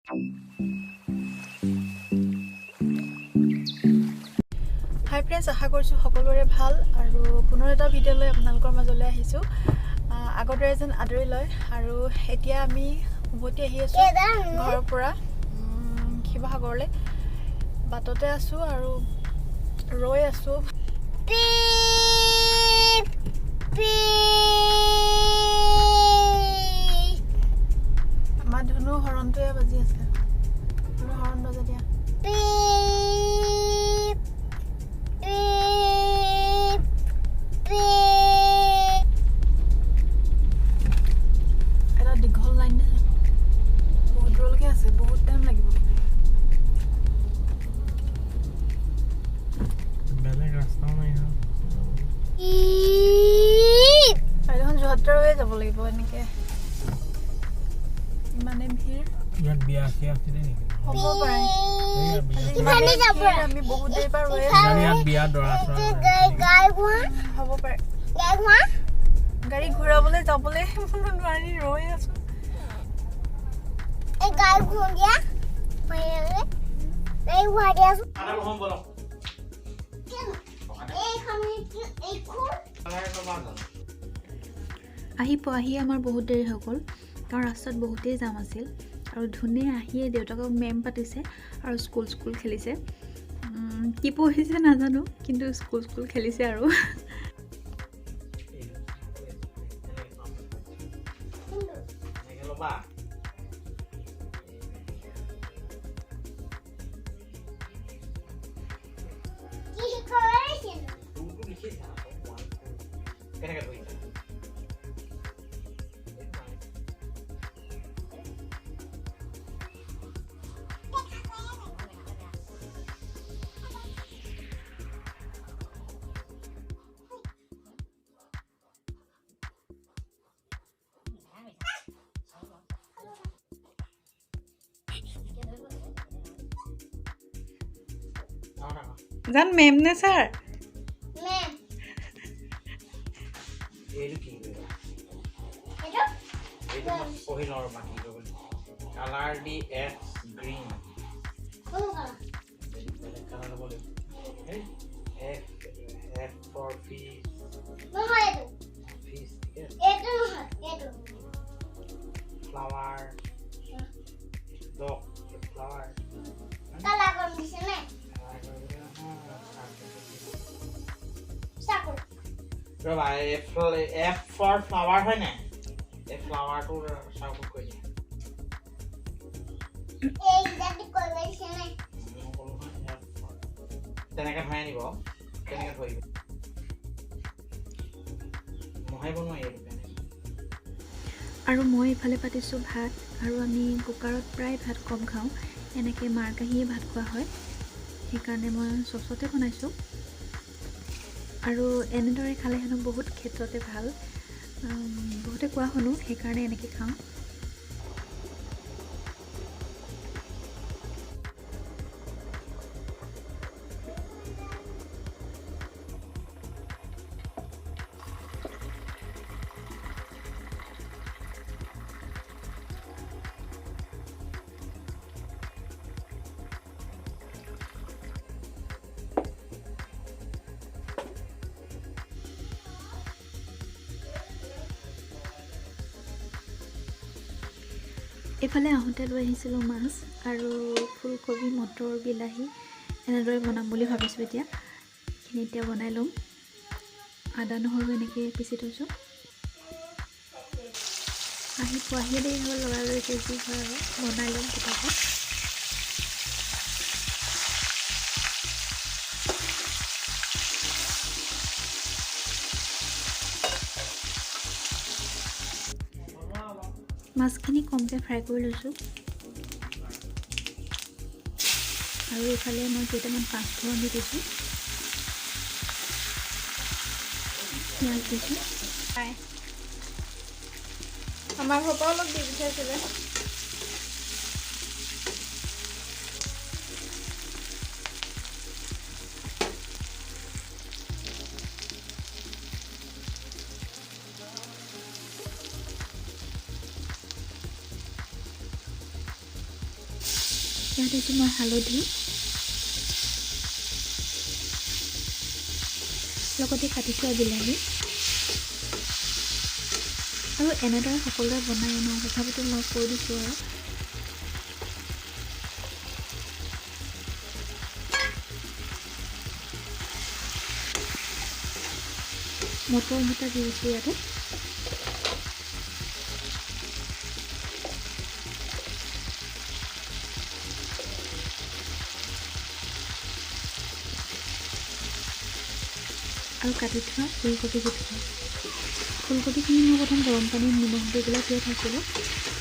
হাই friends, আশা কৰিছোঁ সকলোৰে ভাল আৰু পুনৰ এটা ভিডিঅ' লৈ আপোনালোকৰ মাজলৈ আহিছোঁ। আগৰ দৰে যেন আদৰি লয় আৰু এতিয়া আমি উভতি আহি আছোঁ ঘৰৰ পৰা শিৱসাগৰলৈ। বাটতে আছোঁ আৰু ৰৈ আছোঁ। আমাৰ ধুনু হৰণটোৱে বাজি আছে। ধুনু হৰণ বাজে দিয়া। এটা দীঘল লাইন আছে, বহুত দূৰলৈকে আছে, বহুত টাইম লাগিব। বেলেগ ৰাস্তাও নাই ন। এখন যোৰহাটৰলৈ যাব লাগিব। এনেকে ইমানে ভিৰ। ইয়াত বিয়া আছিলে নেকি? হ'ব পাৰে। আমি বহুত দেৰি পৰা ৰৈ আছোঁ। ইয়াত বিয়া দৰা হ'ব পাৰে। গাড়ী ঘূৰাবলৈ যাবলৈ নোৱাৰি ৰৈ আছোঁ। আহি আমাৰ বহুত দেৰি হৈ গ'ল, কাৰণ ৰাস্তাত বহুতেই জাম আছিল আৰু ধুনে আহিয়ে দেউতাকক মেম পাতিছে আৰু স্কুল খেলিছে। কি পঢ়িছে নাজানো, কিন্তু স্কুল খেলিছে আৰু। জান মেম নে sir? Colour the F green F for fish flower flower ৰবা এফ ফৰ ফ্লাৱাৰ হয় নাই? এই ফ্লাৱাৰটো চাৰ্কুল কৰি দিয়া। তেনেকে ধৰাই আনিব, তেনেকে ধৰিব মহাই বনোৱা। আৰু মই ইফালে পাতিছোঁ ভাত, আৰু আমি কুকাৰত প্ৰায় ভাত কম খাওঁ, এনেকৈ মাৰ কাঢ়িয়ে ভাত খোৱা হয়, সেইকাৰণে মই চচতে বনাইছোঁ। আৰু এনেদৰে খালে হেনো বহুত ক্ষেত্ৰতে ভাল, বহুতে কোৱা শুনো, সেইকাৰণে এনেকৈ খাওঁ। এইফালে আহোঁতে লৈ আহিছিলোঁ মাছ আৰু ফুলকবি, মটৰ, বিলাহী এনেদৰে বনাম বুলি ভাবিছোঁ। এইখিনি এতিয়া বনাই ল'ম। আদা নহৰু এনেকৈ পিচি থৈছোঁ। পোৱাহিয়ে দেৰি হ'ল, লৰালৰি যি হয় আৰু বনাই ল'ম কিতাপত। মাছখিনি কমকৈ ফ্ৰাই কৰি লৈছোঁ, আৰু এইফালে মই কেইটামান পাঁচফোৰণ দি দিছোঁ, পিঁয়াজ দিছোঁ। আমাৰ ঘৰৰ পৰা অলপ দি পঠিয়াইছিলে। ইয়াত দিছোঁ মই হালধি, লগতে কাটি থোৱা বিলাহী। আৰু এনেদৰে সকলোৱে বনাই ন, তথাপিতো মই কৈ দিছোঁ আৰু মটৰ দুটা দি দিছোঁ ইয়াতে। আৰু কাটি থোৱা ফুলকবি কেইটা। ফুলকবিখিনি মই প্ৰথম গৰম পানীত নিমখ দি পেলাই তিয়াই থৈছিলোঁ।